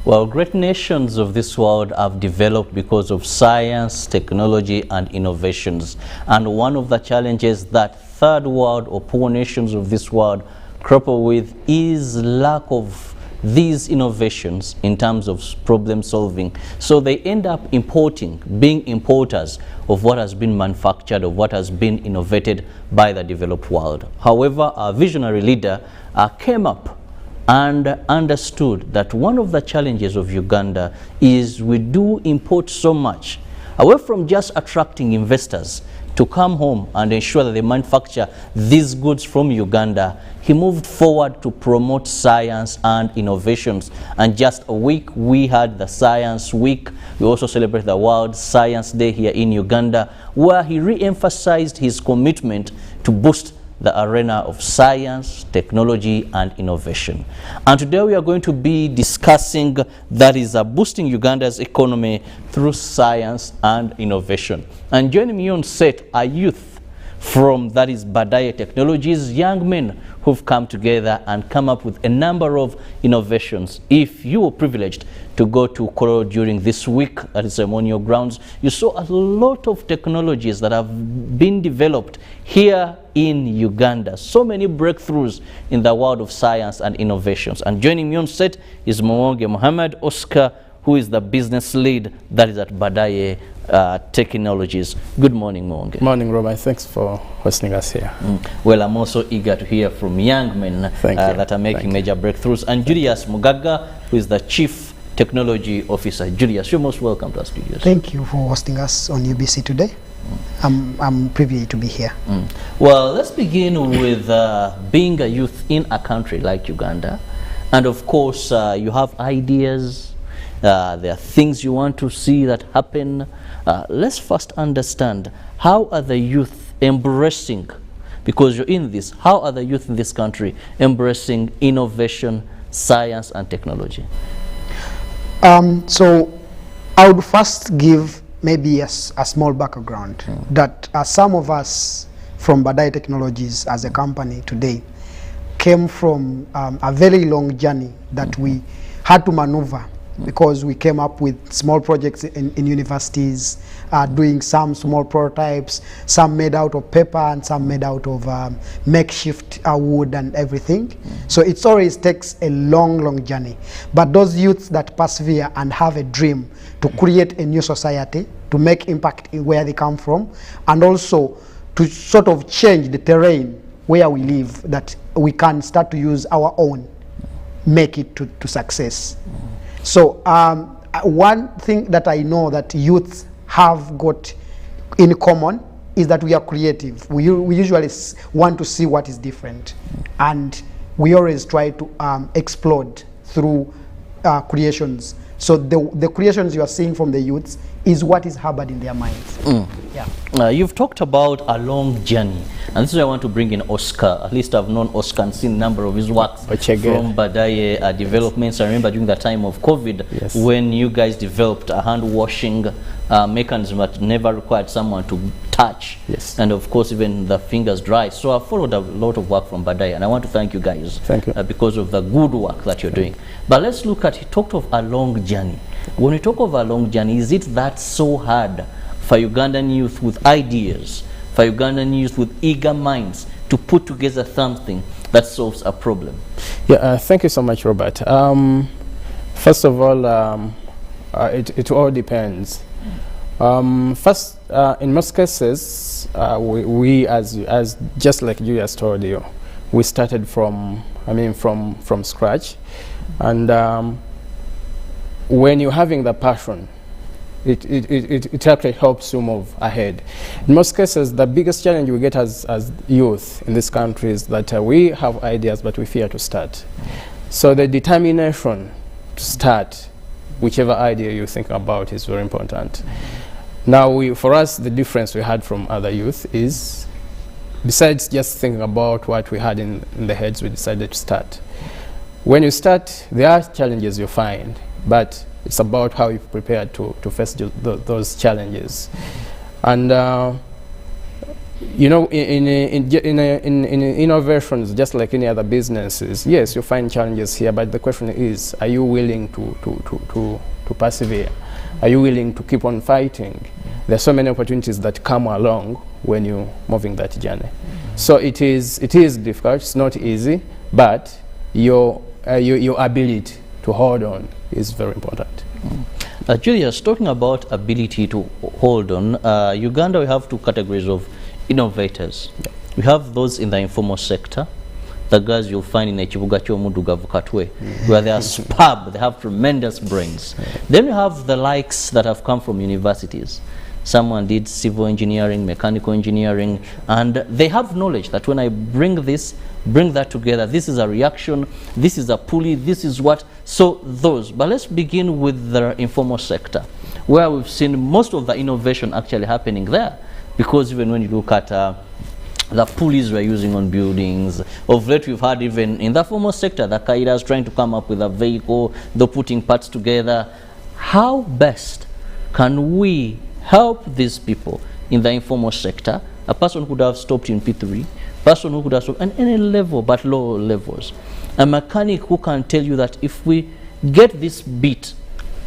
Well, great nations of this world have developed because of science, technology, and innovations. And one of the challenges that third world or poor nations of this world grapple with is lack of these innovations in terms of problem solving. So they end up importing, being importers of what has been manufactured, of what has been innovated by the developed world. However, our visionary leader came up and understood that one of the challenges of Uganda is we do import so much, away from just attracting investors to come home and ensure that they manufacture these goods from Uganda. He moved forward to promote science and innovations. And just a week, we had the Science Week. We also celebrate the World Science Day here in Uganda, where he re-emphasized his commitment to boost the arena of science, technology, and innovation. And today we are going to be discussing that is boosting Uganda's economy through science and innovation. And joining me on set are youth from that is Badaye Technologies, young men who've come together and come up with a number of innovations. If you were privileged to go to Koro during this week at ceremonial grounds, you saw a lot of technologies that have been developed here in Uganda. So many breakthroughs in the world of science and innovations. And joining me on set is Mwonge Mohamed Oscar, who is the business lead that is at Badaye Technologies. Good morning, Mwonge. Morning, Robert. Thanks for hosting us here. Well, I'm also eager to hear from young men that are making major breakthroughs. And Julius Mugaga, who is the Chief Technology Officer. Julius, you're most welcome to our studios. Thank you for hosting us on UBC today. I'm privileged to be here. Well, let's begin with being a youth in a country like Uganda. And of course, you have ideas. There are things you want to see that happen. Let's first understand, how are the youth embracing, because you're in this, how are the youth in this country embracing innovation, science, and technology? So I would first give maybe a small background that some of us from Badaye Technologies as a company today came from a very long journey that we had to maneuver, because we came up with small projects in universities, doing some small prototypes, some made out of paper and some made out of makeshift wood and everything. So it always takes a long journey. But those youths that persevere and have a dream to create a new society, to make impact in where they come from, and also to sort of change the terrain where we live, that we can start to use our own, make it to success. So one thing that I know that youth have got in common is that we are creative. We usually want to see what is different, and we always try to explode through creations. So the creations you are seeing from the youths is what is harbored in their minds. Yeah. You've talked about a long journey, and this is why I want to bring in Oscar. At least I've known Oscar and seen a number of his works from Badaye developments. I remember during the time of COVID, when you guys developed a hand washing mechanism that never required someone to touch, and of course even the fingers dry. So I followed a lot of work from Badaye, and I want to thank you guys because of the good work that you're doing. But let's look at, he talked of a long journey. When we talk of a long journey, is it that so hard for Ugandan youth with ideas, for Ugandan youth with eager minds to put together something that solves a problem? Yeah, thank you so much, Robert. First of all, it all depends. First, in most cases, we as just like Julius told you, we started from scratch, and when you're having the passion, it actually helps you move ahead. In most cases, the biggest challenge we get as youth in this country is that we have ideas, but we fear to start. So the determination to start whichever idea you think about is very important. Now, for us, the difference we had from other youth is, besides just thinking about what we had in the heads, we decided to start. When you start, there are challenges you find, but it's about how you've prepared to face those challenges. And You know, in innovations, just like any other businesses, yes, you find challenges here, but the question is, are you willing to persevere? Are you willing to keep on fighting? There's so many opportunities that come along when you're moving that journey. So it is difficult, it's not easy, but your ability to hold on is very important. Julius, talking about ability to hold on, Uganda, we have two categories of innovators. Yeah. We have those in the informal sector, the guys you'll find in Echibuga Chomudugavu Katwe, where they are superb, they have tremendous brains. Then you have the likes that have come from universities. Someone did civil engineering, mechanical engineering, and they have knowledge that when I bring that together, this is a reaction, this is a pulley, this is what, so those. But let's begin with the informal sector, where we've seen most of the innovation actually happening there. Because even when you look at the pulleys we're using on buildings, of late we've had even in the formal sector, the Kaidas trying to come up with a vehicle, they're putting parts together. How best can we help these people in the informal sector? A person who could have stopped in P3, person who could have stopped at any level but low levels. A mechanic who can tell you that if we get this bit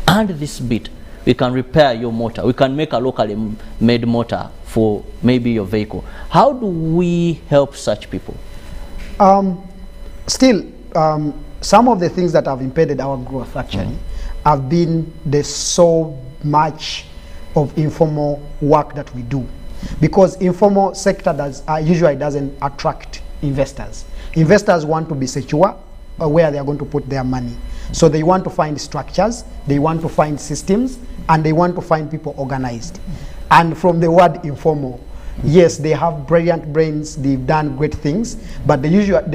and this bit, we can repair your motor, we can make a locally made motor for maybe your vehicle. How do we help such people? Some of the things that have impeded our growth actually have been the so much of informal work that we do, because informal sector usually doesn't attract investors. Investors want to be secure where they are going to put their money. So they want to find structures, they want to find systems, and they want to find people organized. And from the word informal, yes, they have brilliant brains, they've done great things, but the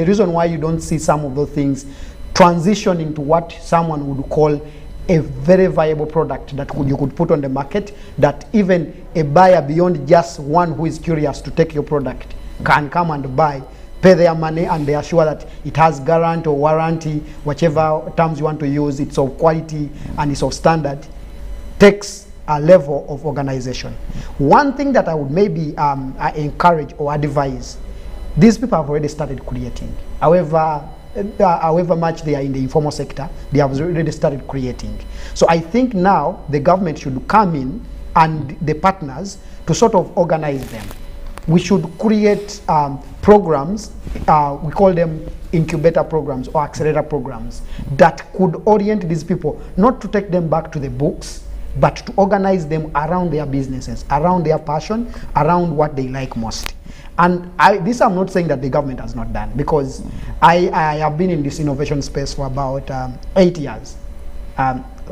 reason why you don't see some of those things transitioning to what someone would call a very viable product that you could put on the market, that even a buyer beyond just one who is curious to take your product can come and buy, pay their money, and they are sure that it has guarantee or warranty, whichever terms you want to use, it's of quality and it's of standard, takes a level of organization. One thing that I would maybe encourage or advise, these people have already started creating. However much they are in the informal sector, they have already started creating. So I think now the government should come in and the partners to sort of organize them. We should create programs, we call them incubator programs or accelerator programs, that could orient these people, not to take them back to the books, but to organize them around their businesses, around their passion, around what they like most. And this I'm not saying that the government has not done, because I have been in this innovation space for about 8 years.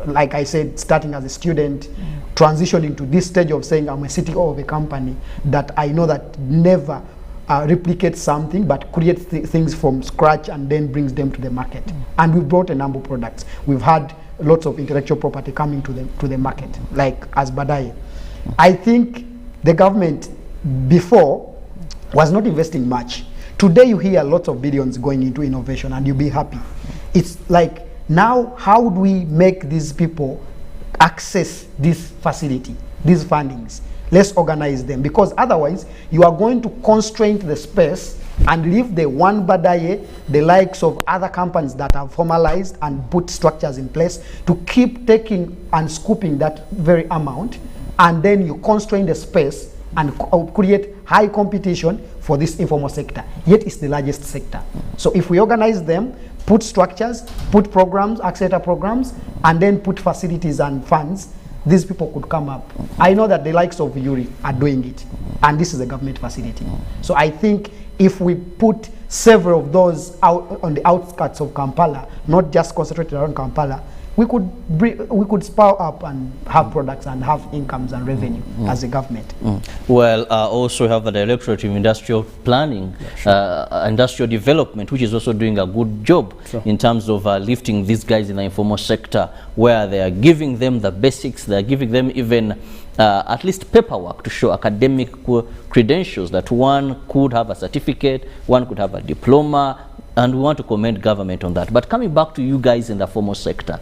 Like I said, starting as a student, transitioning to this stage of saying I'm a CTO of a company that I know that never replicates something but creates things from scratch and then brings them to the market. And we've brought a number of products. We've had lots of intellectual property coming to the market, like as Badai. I think the government before was not investing much. Today you hear lots of billions going into innovation and you'll be happy. It's like, now how do we make these people access this facility, these fundings? Let's organize them, because otherwise you are going to constrain the space and leave the one Badaye, the likes of other companies that have formalized and put structures in place to keep taking and scooping that very amount, and then you constrain the space and create high competition for this informal sector, yet it's the largest sector. So if we organize them, put structures, put programs, accelerator programs, and then put facilities and funds, these people could come up. I know that the likes of Yuri are doing it, and this is a government facility. So I think if we put several of those out on the outskirts of Kampala, not just concentrated around Kampala, we could spur up and have products and have incomes and revenue as a government. Well, also have the Directorate of Industrial Planning, Industrial Development, which is also doing a good job in terms of lifting these guys in the informal sector, where they are giving them the basics, they are giving them even at least paperwork to show academic credentials, that one could have a certificate, one could have a diploma, and we want to commend government on that. But coming back to you guys in the formal sector,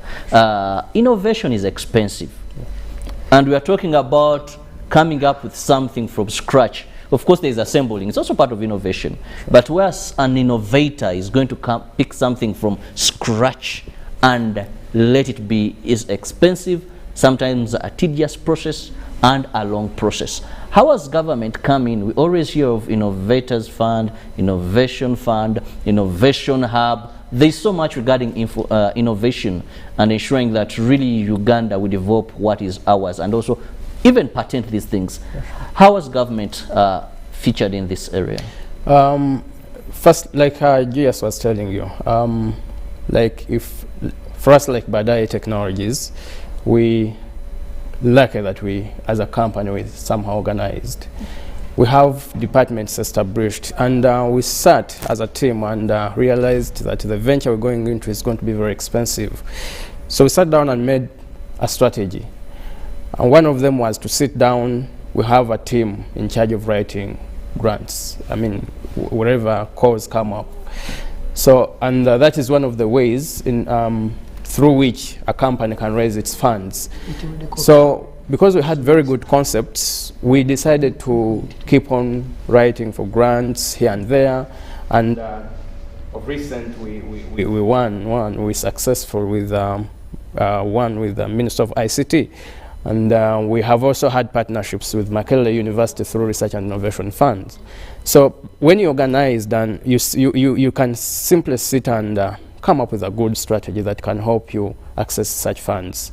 innovation is expensive. And we are talking about coming up with something from scratch, Of course, there's assembling. It's also part of innovation. But whereas an innovator is going to come pick something from scratch and let it be, is expensive, sometimes a tedious process and a long process. How has government come in? We always hear of Innovators Fund, Innovation Fund, Innovation Hub. There's so much regarding innovation and ensuring that really Uganda will develop what is ours and also even patent these things. How has government featured in this area? First, like GS was telling you, like if for us like Badai Technologies, we lucky that we as a company we somehow organized. We have departments established and we sat as a team and realized that the venture we're going into is going to be very expensive. So we sat down and made a strategy. And one of them was to sit down, we have a team in charge of writing grants. I mean, wherever calls come up. So, and that is one of the ways in through which a company can raise its funds. So, because we had very good concepts, we decided to keep on writing for grants here and there. And of recent, we won. We were successful with one with the Minister of ICT. And we have also had partnerships with Makerere University through Research and Innovation Funds. So when you organize, then you can simply sit and come up with a good strategy that can help you access such funds.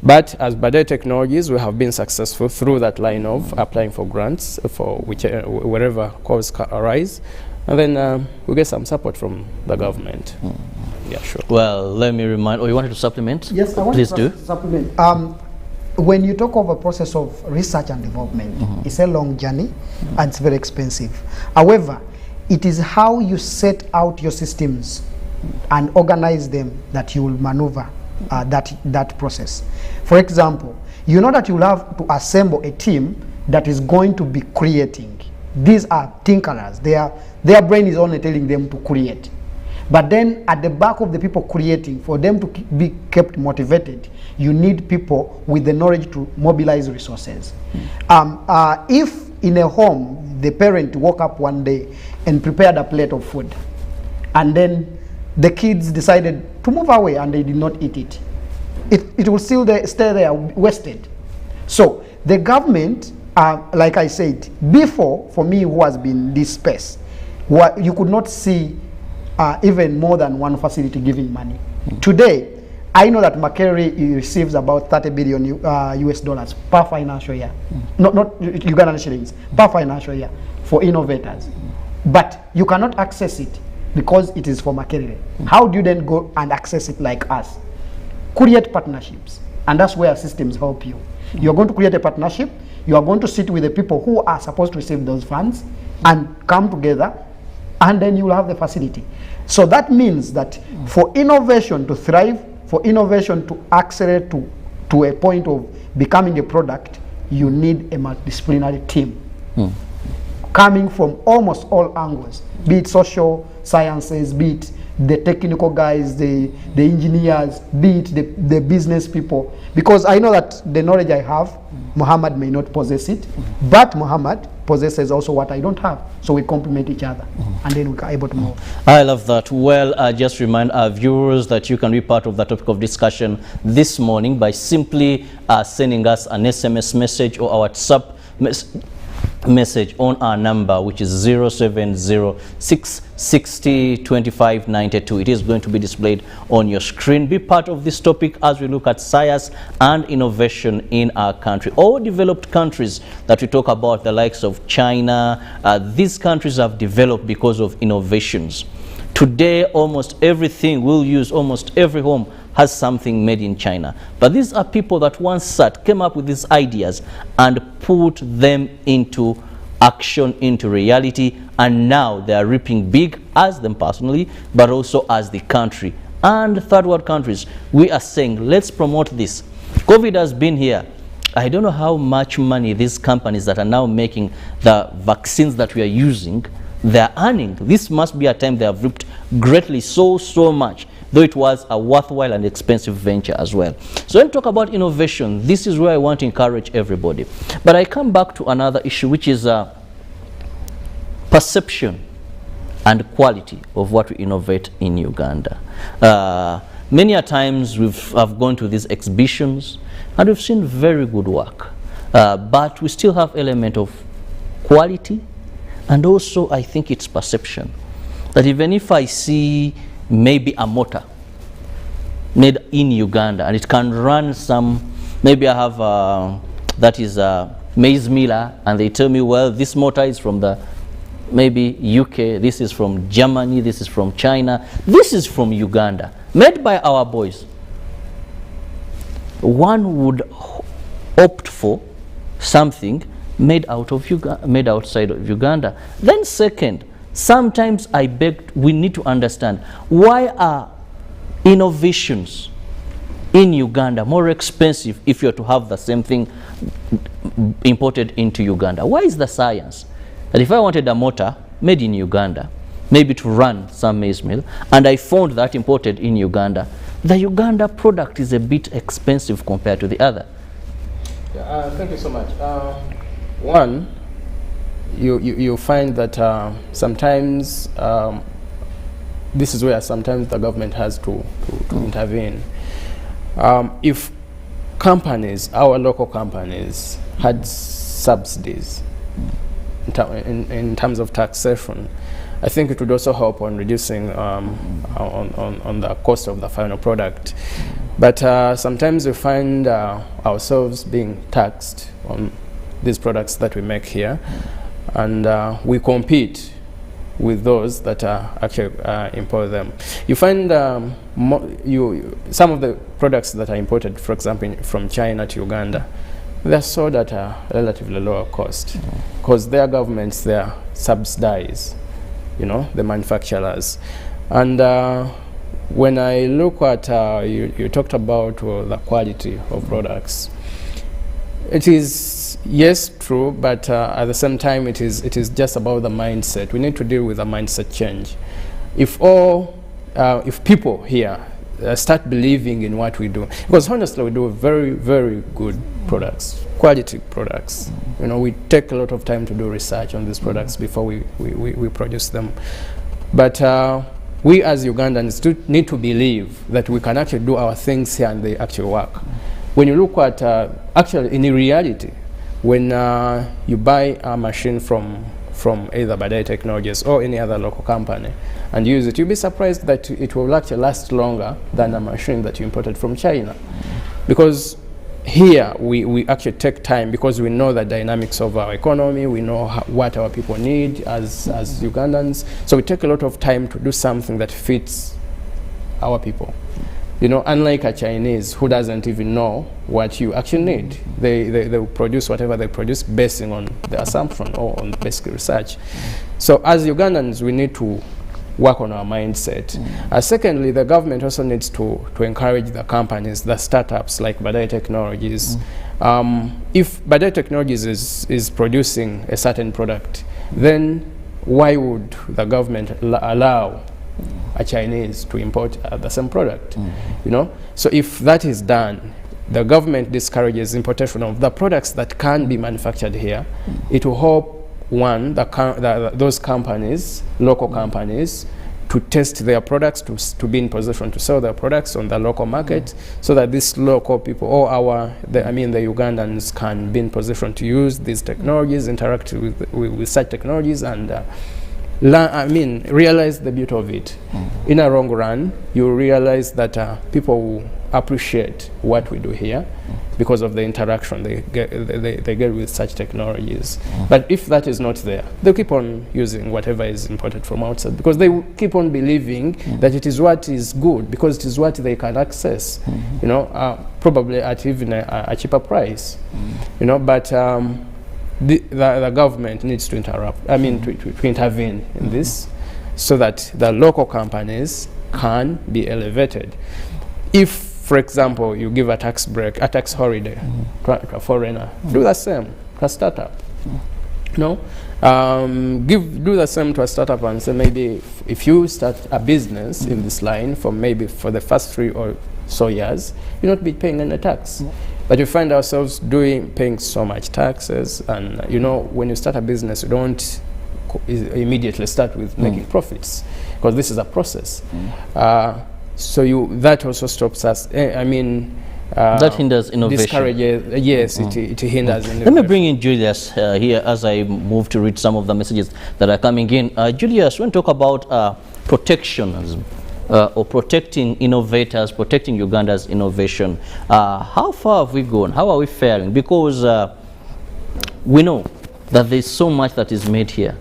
But as Badai Technologies, we have been successful through that line of applying for grants for wherever calls arise. And then we get some support from the government. Yeah, sure. Well, let me remind, you wanted to supplement? Yes, I want Please to do. supplement. When you talk of a process of research and development, it's a long journey and it's very expensive. However, it is how you set out your systems and organize them that you will maneuver that process. For example, you know that you will have to assemble a team that is going to be creating. These are tinkerers. Their brain is only telling them to create. But then at the back of the people creating, for them to be kept motivated, you need people with the knowledge to mobilize resources. If in a home, the parent woke up one day and prepared a plate of food, and then the kids decided to move away and they did not eat it, it will still stay there wasted. So the government, like I said, before, for me who has been this space, you could not see even more than one facility giving money. Today, I know that Makerere receives about 30 billion US dollars per financial year. Not Ugandan shillings, per financial year for innovators. But you cannot access it because it is for Makerere. How do you then go and access it like us? Create partnerships. And that's where systems help you. You're going to create a partnership. You are going to sit with the people who are supposed to receive those funds and come together, and then you will have the facility. So that means that for innovation to thrive, for innovation to accelerate to a point of becoming a product, you need a multidisciplinary team coming from almost all angles, be it social sciences, be it the technical guys, the engineers, be it the business people. Because I know that the knowledge I have, Muhammad may not possess it, but Muhammad possesses also what I don't have. So we complement each other, and then we are able to move. I love that. Well, just remind our viewers that you can be part of the topic of discussion this morning by simply sending us an SMS message or our WhatsApp message on our number, which is 0706602592. It is going to be displayed on your screen. Be part of this topic as we look at science and innovation in our country. All developed countries that we talk about, the likes of China, these countries have developed because of innovations. Today, almost everything we'll use, almost every home has something made in China. But these are people that once sat, came up with these ideas and put them into action, into reality, and now they are reaping big as them personally, but also as the country. And third world countries, we are saying, let's promote this. COVID has been here. I don't know how much money these companies that are now making the vaccines that we are using, they're earning. This must be a time they have reaped greatly, so much, though it was a worthwhile and expensive venture as well. So when we talk about innovation, this is where I want to encourage everybody. But I come back to another issue, which is perception and quality of what we innovate in Uganda. Many a times I've gone to these exhibitions and we've seen very good work, but we still have element of quality, and also I think it's perception. That even if I see maybe a motor made in Uganda and it can run some, maybe I have that is a maize miller, and they tell me, well, this motor is from the maybe UK, this is from Germany, this is from China, this is from Uganda, made by our boys. One would opt for something made outside of Uganda. Then second, sometimes we need to understand, why are innovations in Uganda more expensive if you're to have the same thing imported into Uganda? Why is the science that if I wanted a motor made in Uganda, maybe to run some maize mill, and I found that imported in Uganda, the Uganda product is a bit expensive compared to the other? Yeah, thank you so much. One, you find that sometimes this is where sometimes the government has to intervene. If companies, our local companies, had subsidies in terms of taxation, I think it would also help on reducing on the cost of the final product. But sometimes we find ourselves being taxed on these products that we make here, and we compete with those that actually import them. You find some of the products that are imported, for example, from China to Uganda, they're sold at a relatively lower cost because their governments there subsidize, the manufacturers. And when I look at, you talked about the quality of products. It is, yes, true, but at the same time, it is just about the mindset. We need to deal with a mindset change. If people here start believing in what we do, because honestly, we do very, very good products, quality products. We take a lot of time to do research on these products before we produce them. But we as Ugandans need to believe that we can actually do our things here and they actually work. When you look at, actually in reality, when you buy a machine from either Badai Technologies or any other local company and use it, you'll be surprised that it will actually last longer than a machine that you imported from China. Because here we actually take time, because we know the dynamics of our economy, we know what our people need as Ugandans. So we take a lot of time to do something that fits our people. Unlike a Chinese who doesn't even know what you actually need. They will produce whatever they produce basing on the assumption or on basic research. So as Ugandans, we need to work on our mindset. Secondly, the government also needs to encourage the companies, the startups like Badai Technologies. If Badai Technologies is producing a certain product, then why would the government allow a Chinese to import the same product? So if that is done, the government discourages importation of the products that can be manufactured here. It will help, one, those companies, local companies, to test their products, to be in position to sell their products on the local market, so that these local people, or the Ugandans, can be in position to use these technologies, interact with such technologies, and realize the beauty of it. In a long run, you realize that people will appreciate what we do here because of the interaction they get with such technologies. But if that is not there, they'll keep on using whatever is imported from outside, because they will keep on believing that it is what is good, because it is what they can access, probably at even a cheaper price. But the government needs to to intervene in this, so that the local companies can be elevated. If, for example, you give a tax break, a tax holiday to a foreigner, do the same to a startup. Do the same to a startup and say, maybe if you start a business in this line for the first 3 or so years, you'll not be paying any tax. But we find ourselves paying so much taxes, and when you start a business, you don't immediately start with making profits, because this is a process. So that also stops us. That hinders innovation. Discourages, yes, it hinders innovation. Let me bring in Julius here as I move to read some of the messages that are coming in. Julius, when we talk about protectionism, or protecting innovators, protecting Uganda's innovation, how far have we gone? How are we faring? Because we know that there's so much that is made here,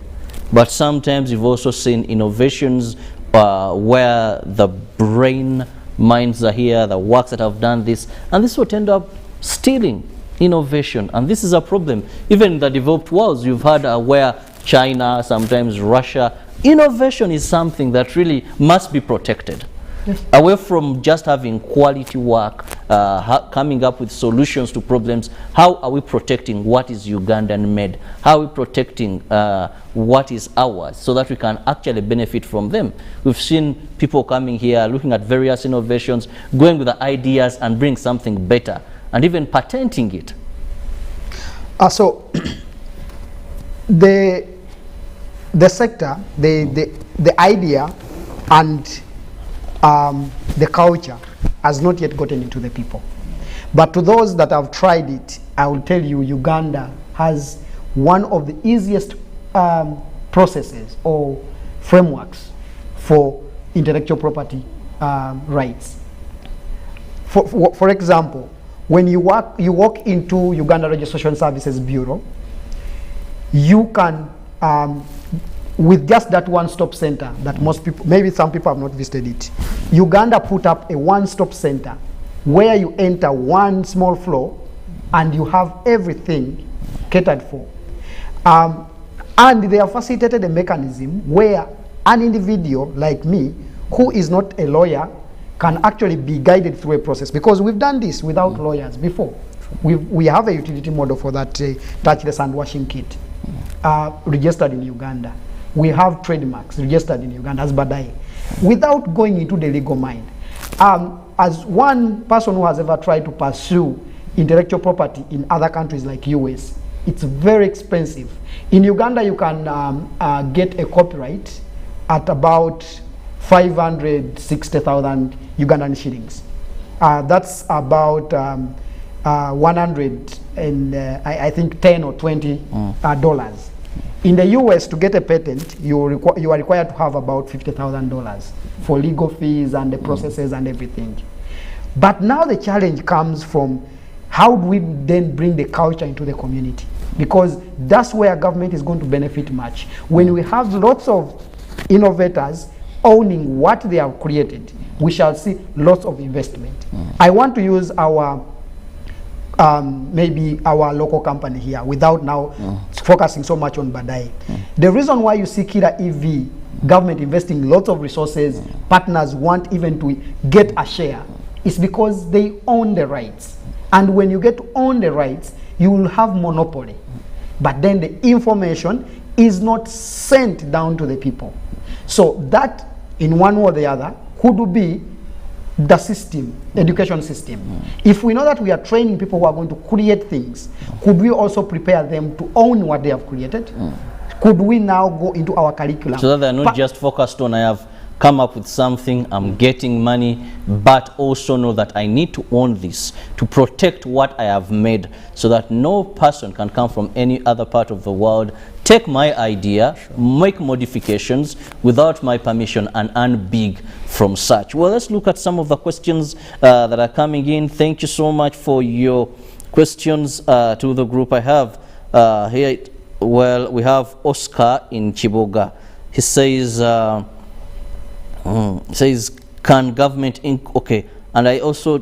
but sometimes you've also seen innovations where the brain minds are here, the works that have done this, and this will end up stealing innovation, and this is a problem. Even in the developed world, you've had where China, sometimes Russia, innovation is something that really must be protected. Yes. Away from just having quality work, coming up with solutions to problems, how are we protecting what is Ugandan made? How are we protecting what is ours so that we can actually benefit from them? We've seen people coming here, looking at various innovations, going with the ideas and bring something better, and even patenting it. So the sector, the idea and the culture has not yet gotten into the people. But to those that have tried it, I will tell you, Uganda has one of the easiest processes or frameworks for intellectual property rights. For example, when you walk into Uganda Registration Services Bureau, you can with just that one-stop center that most people, maybe some people have not visited it, Uganda put up a one-stop center where you enter one small floor and you have everything catered for. And they have facilitated a mechanism where an individual like me, who is not a lawyer, can actually be guided through a process, because we've done this without lawyers before. We have a utility model for that touchless hand washing kit registered in Uganda. We have trademarks registered in Uganda as Badai, without going into the legal mind. As one person who has ever tried to pursue intellectual property in other countries like US, it's very expensive. In Uganda, you can get a copyright at about 560,000 Ugandan shillings. That's about 100 and I think 10 or 20 dollars. In the US, to get a patent, you are required to have about $50,000 for legal fees and the processes and everything. But now the challenge comes from how do we then bring the culture into the community? Because that's where government is going to benefit much. When we have lots of innovators owning what they have created, we shall see lots of investment. I want to use our maybe our local company here without now focusing so much on Badai. The reason why you see Kira EV, government investing lots of resources, partners want even to get a share, is because they own the rights. And when you get to own the rights, you will have monopoly. But then the information is not sent down to the people. So that, in one way or the other, could be the system, education system. If we know that we are training people who are going to create things, could we also prepare them to own what they have created? Could we now go into our curriculum? So that they're not just focused on, I have come up with something, I'm getting money, but also know that I need to own this, to protect what I have made, so that no person can come from any other part of the world, take my idea, make modifications without my permission, and earn big from such. Well, let's look at some of the questions that are coming in. Thank you so much for your questions to the group. I have here, well, we have Oscar in Chiboga. He says, can government and I also,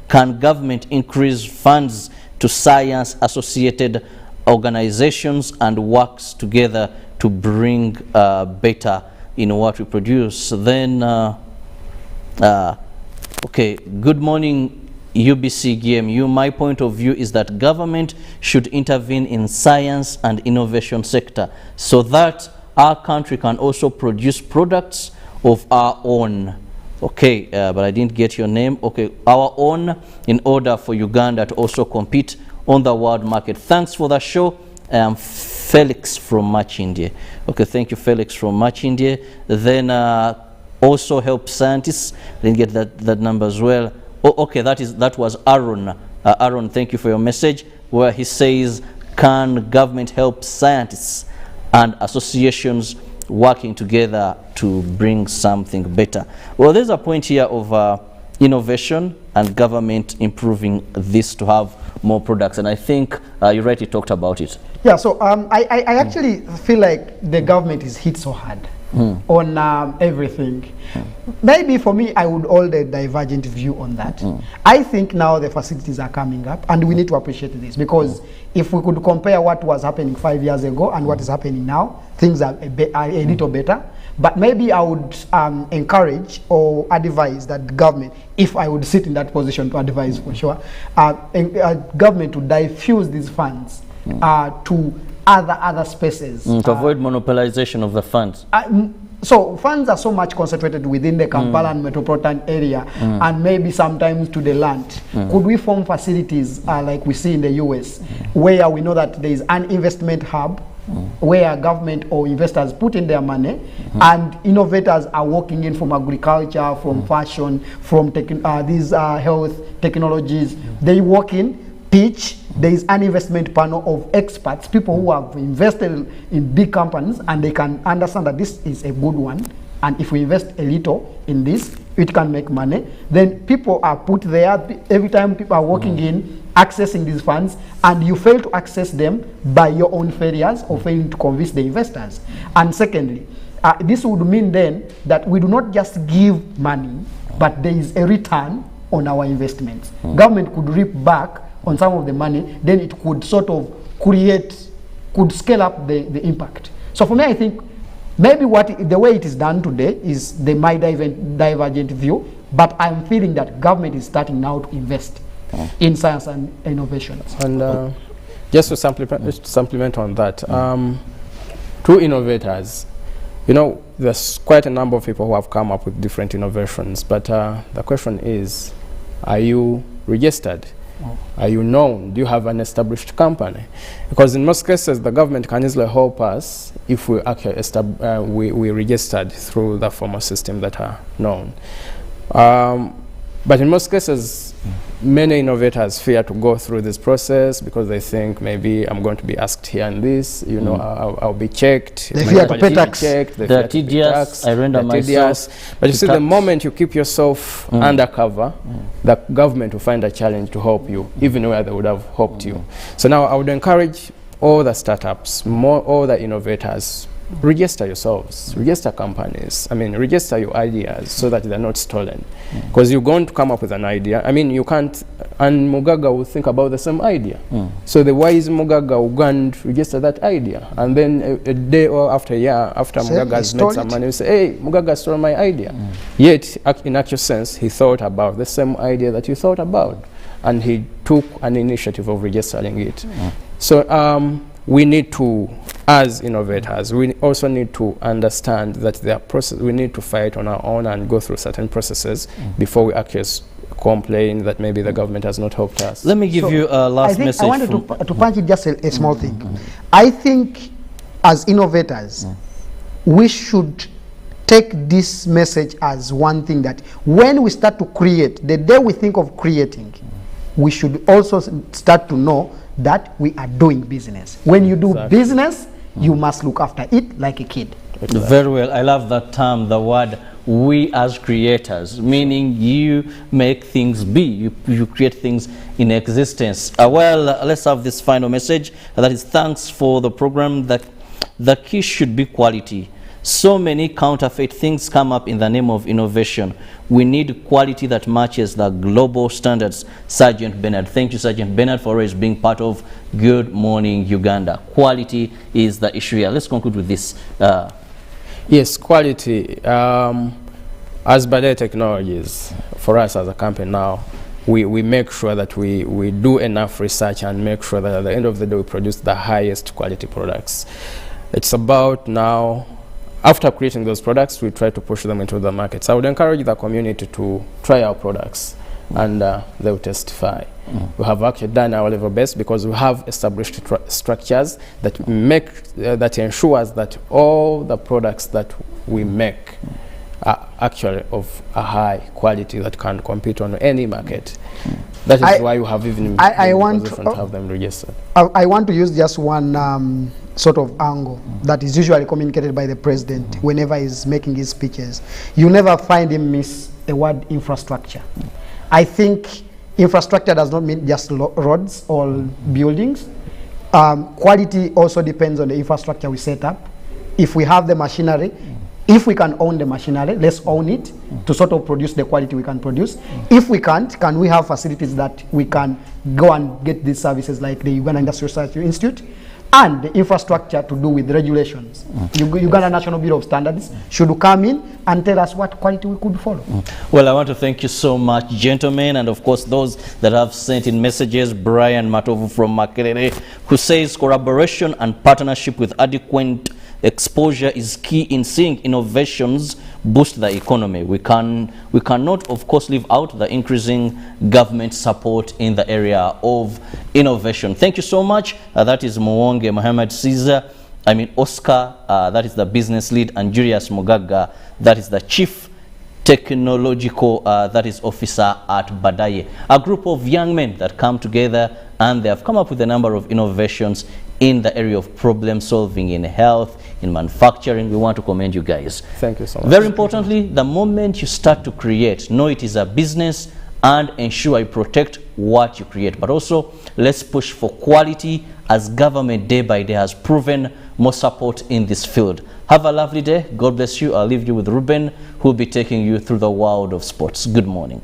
can government increase funds to science associated organizations and works together to bring better in what we produce? Then good morning, UBC GMU. My point of view is that government should intervene in science and innovation sector so that our country can also produce products of our own. But I didn't get your name. Our own, in order for Uganda to also compete on the world market. Thanks for the show. Felix from Machindye. Okay, thank you, Felix from Machindye. Then also help scientists. Didn't get that number as well. Oh, okay, that was Aaron. Aaron, thank you for your message, where he says, can government help scientists and associations working together to bring something better? Well, there's a point here of innovation and government improving this to have more products, and I think you rightly talked about it. Yeah, so I actually feel like the government is hit so hard on everything. Maybe for me, I would hold a divergent view on that. I think now the facilities are coming up, and we need to appreciate this, because if we could compare what was happening 5 years ago and what is happening now, things are a little better. But maybe I would encourage or advise that government, if I would sit in that position to advise for sure, government to diffuse these funds to other spaces. To avoid monopolization of the funds. So funds are so much concentrated within the Kampala and metropolitan area, and maybe sometimes to the land. Could we form facilities like we see in the US, where we know that there is an investment hub, where government or investors put in their money, and innovators are working in from agriculture, from fashion, from these health technologies. They work in, pitch, there is an investment panel of experts, people who have invested in big companies, and they can understand that this is a good one, and if we invest a little in this, it can make money. Then people are put there. Every time people are working in, accessing these funds, and you fail to access them by your own failures or failing to convince the investors. And secondly, this would mean then that we do not just give money, but there is a return on our investments. Government could reap back on some of the money, then it could sort of could scale up the impact. So for me, I think maybe the way it is done today is my divergent view, but I'm feeling that government is starting now to invest in science and innovations. And just to supplement on that, to innovators, you know, there's quite a number of people who have come up with different innovations, but the question is, are you registered? Are you known? Do you have an established company? Because in most cases, the government can easily help us if we actually we registered through the formal system that are known. But in most cases, many innovators fear to go through this process because they think maybe I'm going to be asked here and this, you know, I'll be checked. They fear to pay tax. The tedious, I render myself. But you see, the moment you keep yourself undercover, the government will find a challenge to help you, even where they would have helped you. So now I would encourage all the startups, all the innovators, register yourselves, register companies. I mean, register your ideas so that they're not stolen. Because you're going to come up with an idea. I mean, you can't, and Mugaga will think about the same idea. So the wise Mugaga will go and register that idea. And then a day or after a year, after Mugaga has made some money, he say, hey, Mugaga stole my idea. Yet, in actual sense, he thought about the same idea that you thought about. And he took an initiative of registering it. So we need to, as innovators, we also need to understand that there are processes. We need to fight on our own and go through certain processes before we actually complain that maybe the government has not helped us. Let me give you a last message. I wanted to punch it just a small thing. I think as innovators, we should take this message as one thing, that when we start to create, the day we think of creating, we should also start to know that we are doing business. When you do business, you must look after it like a kid. Very well. I love that term, the word we as creators, meaning you make things be, you create things in existence. Well, let's have this final message. That is, thanks for the program. That the key should be quality. So many counterfeit things come up in the name of innovation. We need quality that matches the global standards. Sergeant Bernard. Thank you, Sergeant Bernard, for always being part of Good Morning Uganda. Quality is the issue here. Let's conclude with this. Yes, quality. As Badai Technologies, for us as a company now, we make sure that we do enough research and make sure that at the end of the day we produce the highest quality products. It's about now, after creating those products, we try to push them into the markets. I would encourage the community to try our products. and they'll testify. We have actually done our level best because we have established structures that that ensures that all the products that we make are actually of a high quality that can compete on any market. That is why you have even I want to have them registered. I want to use just one sort of angle that is usually communicated by the president whenever he's making his speeches. You never find him miss the word infrastructure. I think infrastructure does not mean just roads or buildings. Quality also depends on the infrastructure we set up. If we have the machinery, if we can own the machinery, let's own it to sort of produce the quality we can produce. If we can't, can we have facilities that we can go and get these services like the Uganda Industrial Research Institute? And the infrastructure to do with regulations. Uganda National Bureau of Standards should come in and tell us what quality we could follow. Well, I want to thank you so much, gentlemen, and of course those that have sent in messages. Brian Matovu from Makerere, who says collaboration and partnership with adequate exposure is key in seeing innovations boost the economy. We cannot, of course, leave out the increasing government support in the area of innovation. Thank you so much. That is Muwonge Mohamed Oscar, that is the business lead, and Julius Mugaga, that is the chief technological that is officer at Badaye, a group of young men that come together and they have come up with a number of innovations in the area of problem solving in health, in manufacturing. We want to commend you guys. Thank you so much. Very importantly, the moment you start to create, know it is a business and ensure you protect what you create. But also, let's push for quality as government day by day has proven more support in this field. Have a lovely day. God bless you. I'll leave you with Ruben, who will be taking you through the world of sports. Good morning.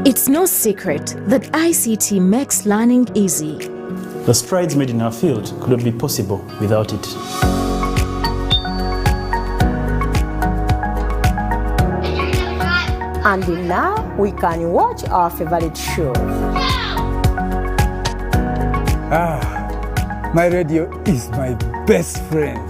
It's no secret that ICT makes learning easy. The strides made in our field could not be possible without it. And now we can watch our favorite show. My radio is my best friend.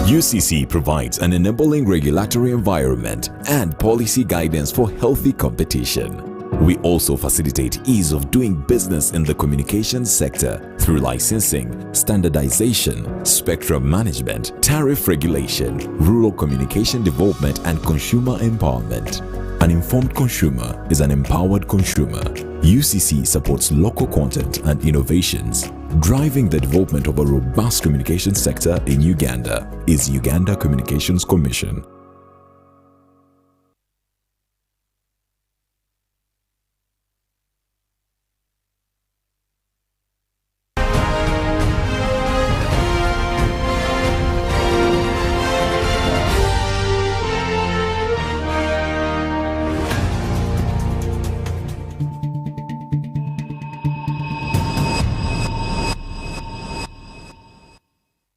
UCC provides an enabling regulatory environment and policy guidance for healthy competition. We also facilitate ease of doing business in the communications sector through licensing, standardization, spectrum management, tariff regulation, rural communication development, and consumer empowerment. An informed consumer is an empowered consumer. UCC supports local content and innovations. Driving the development of a robust communication sector in Uganda is Uganda Communications Commission.